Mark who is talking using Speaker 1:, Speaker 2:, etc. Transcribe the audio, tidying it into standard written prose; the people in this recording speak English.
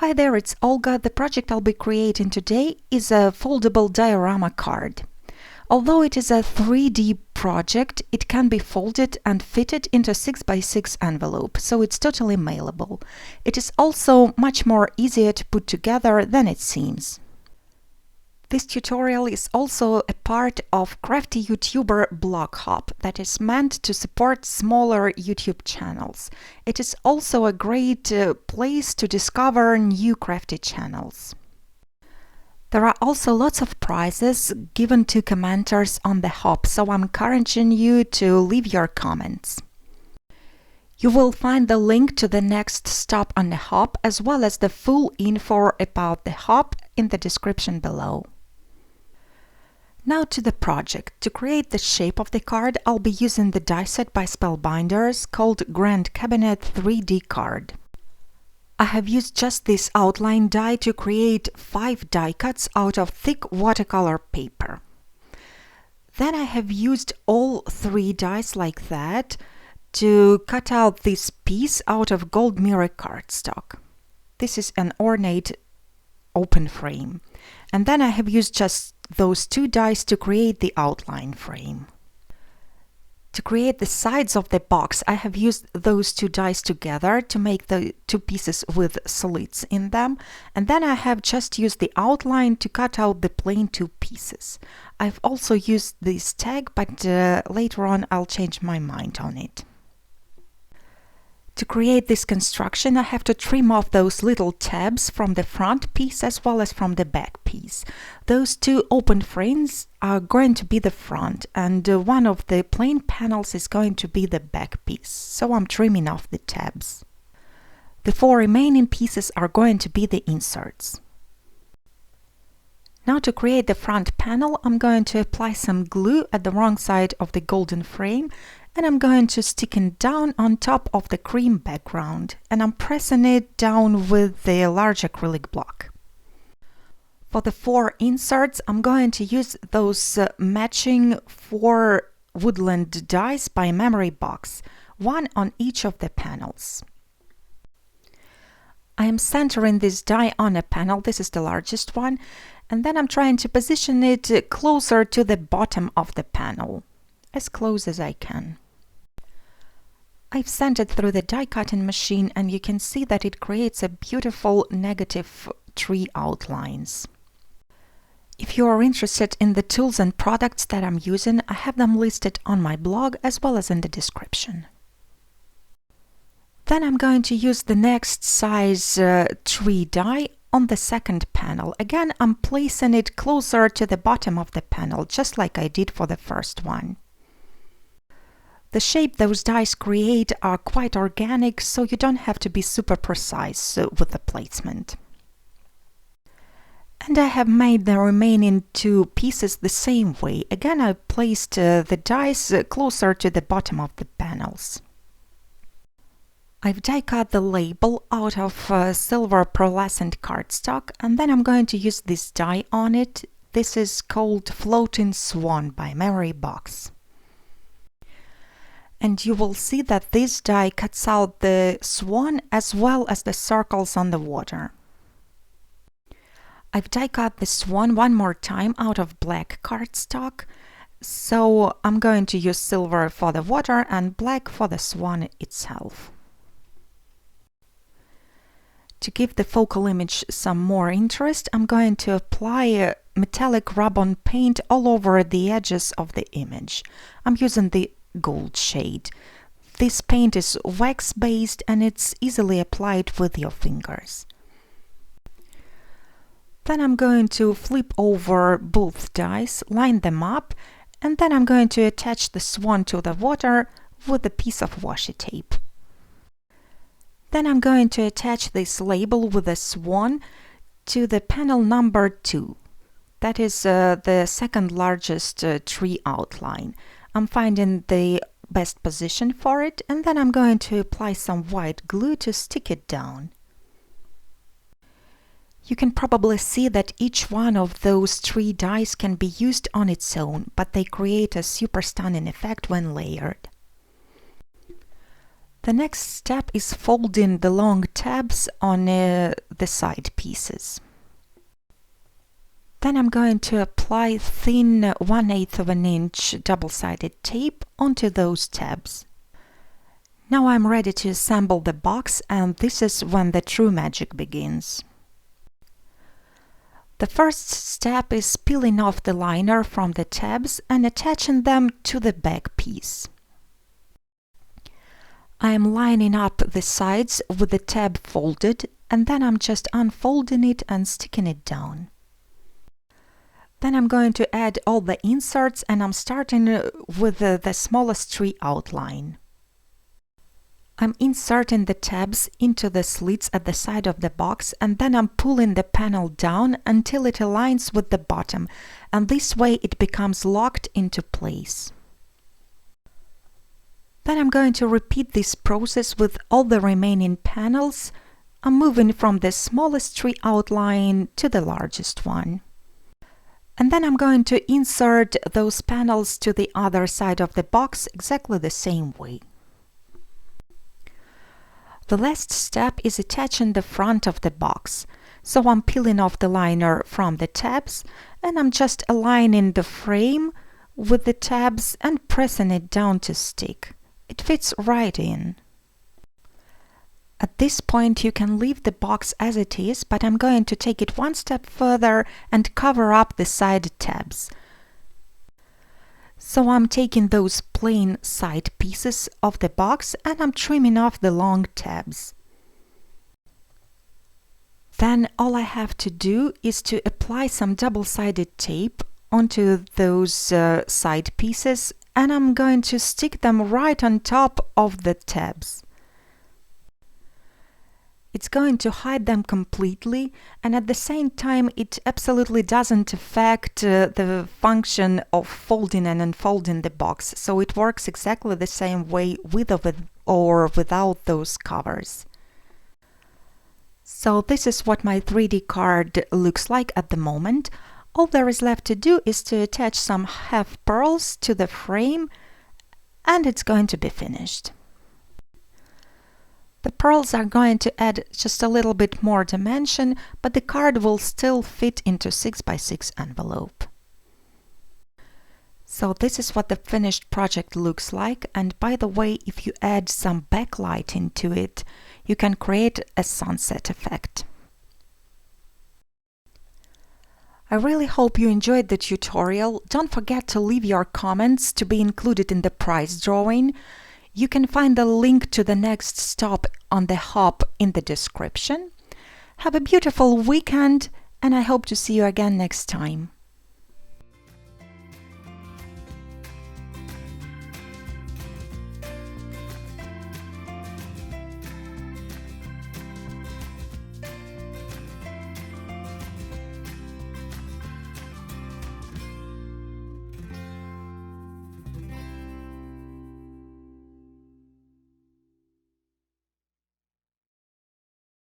Speaker 1: Hi there, it's Olga. The project I'll be creating today is a foldable diorama card. Although it is a 3D project, it can be folded and fitted into a 6x6 envelope, so it's totally mailable. It is also much more easier to put together than it seems. This tutorial is also a part of CRAFTY YouTuber blog hub that is meant to support smaller YouTube channels. It is also a great place to discover new CRAFTY channels. There are also lots of prizes given to commenters on the hub, so I'm encouraging you to leave your comments. You will find the link to the next stop on the hub as well as the full info about the hub in the description below. Now to the project. To create the shape of the card, I'll be using the die set by Spellbinders called Grand Cabinet 3D card. I have used just this outline die to create 5 die cuts out of thick watercolor paper. Then I have used all 3 dies like that to cut out this piece out of gold mirror cardstock. This is an ornate open frame. And then I have used just those 2 dies to create the outline frame. To create the sides of the box, I have used those 2 dies together to make the 2 pieces with slits in them, and then I have just used the outline to cut out the plain 2 pieces. I've also used this tag, but later on I'll change my mind on it. To create this construction, I have to trim off those little tabs from the front piece as well as from the back piece. Those 2 open frames are going to be the front, and one of the plain panels is going to be the back piece, so I'm trimming off the tabs. The 4 remaining pieces are going to be the inserts. Now to create the front panel, I'm going to apply some glue at the wrong side of the golden frame, and I'm going to stick it down on top of the cream background, and I'm pressing it down with the large acrylic block. For the 4 inserts, I'm going to use those matching 4 woodland dies by Memory Box, 1 on each of the panels. I am centering this die on a panel, this is the largest one, and then I'm trying to position it closer to the bottom of the panel, as close as I can. I've sent it through the die cutting machine, and you can see that it creates a beautiful negative tree outlines. If you are interested in the tools and products that I'm using, I have them listed on my blog as well as in the description. Then I'm going to use the next size tree die on the second panel. Again, I'm placing it closer to the bottom of the panel, just like I did for the first one. The shape those dies create are quite organic, so you don't have to be super precise with the placement. And I have made the remaining 2 pieces the same way. Again, I placed the dies closer to the bottom of the panels. I've die cut the label out of silver pearlescent cardstock, and then I'm going to use this die on it. This is called Floating Swan by Memory Box. And you will see that this die cuts out the swan as well as the circles on the water. I've die cut the swan one more time out of black cardstock, so I'm going to use silver for the water and black for the swan itself. To give the focal image some more interest, I'm going to apply metallic rub-on paint all over the edges of the image. I'm using the gold shade. This paint is wax-based and it's easily applied with your fingers. Then I'm going to flip over both dies, line them up, and then I'm going to attach the swan to the water with a piece of washi tape. Then I'm going to attach this label with a swan to the panel number 2. That is the second largest tree outline. I'm finding the best position for it, and then I'm going to apply some white glue to stick it down. You can probably see that each one of those 3 dies can be used on its own, but they create a super stunning effect when layered. The next step is folding the long tabs on the side pieces. Then I'm going to apply thin 1/8 of an inch double-sided tape onto those tabs. Now I'm ready to assemble the box, and this is when the true magic begins. The first step is peeling off the liner from the tabs and attaching them to the back piece. I am lining up the sides with the tab folded, and then I'm just unfolding it and sticking it down. Then I'm going to add all the inserts, and I'm starting with the smallest tree outline. I'm inserting the tabs into the slits at the side of the box, and then I'm pulling the panel down until it aligns with the bottom, and this way it becomes locked into place. Then I'm going to repeat this process with all the remaining panels. I'm moving from the smallest tree outline to the largest one. And then I'm going to insert those panels to the other side of the box exactly the same way. The last step is attaching the front of the box. So I'm peeling off the liner from the tabs, and I'm just aligning the frame with the tabs and pressing it down to stick. It fits right in. At this point you can leave the box as it is, but I'm going to take it one step further and cover up the side tabs. So I'm taking those plain side pieces of the box and I'm trimming off the long tabs. Then all I have to do is to apply some double-sided tape onto those side pieces, and I'm going to stick them right on top of the tabs. It's going to hide them completely, and at the same time it absolutely doesn't affect the function of folding and unfolding the box, so it works exactly the same way with or without those covers. So this is what my 3D card looks like at the moment. All there is left to do is to attach some half pearls to the frame, and it's going to be finished. The pearls are going to add just a little bit more dimension, but the card will still fit into 6x6 envelope. So this is what the finished project looks like, and by the way, if you add some backlight into it, you can create a sunset effect. I really hope you enjoyed the tutorial. Don't forget to leave your comments to be included in the prize drawing. You can find the link to the next stop on the hop in the description. Have a beautiful weekend, and I hope to see you again next time.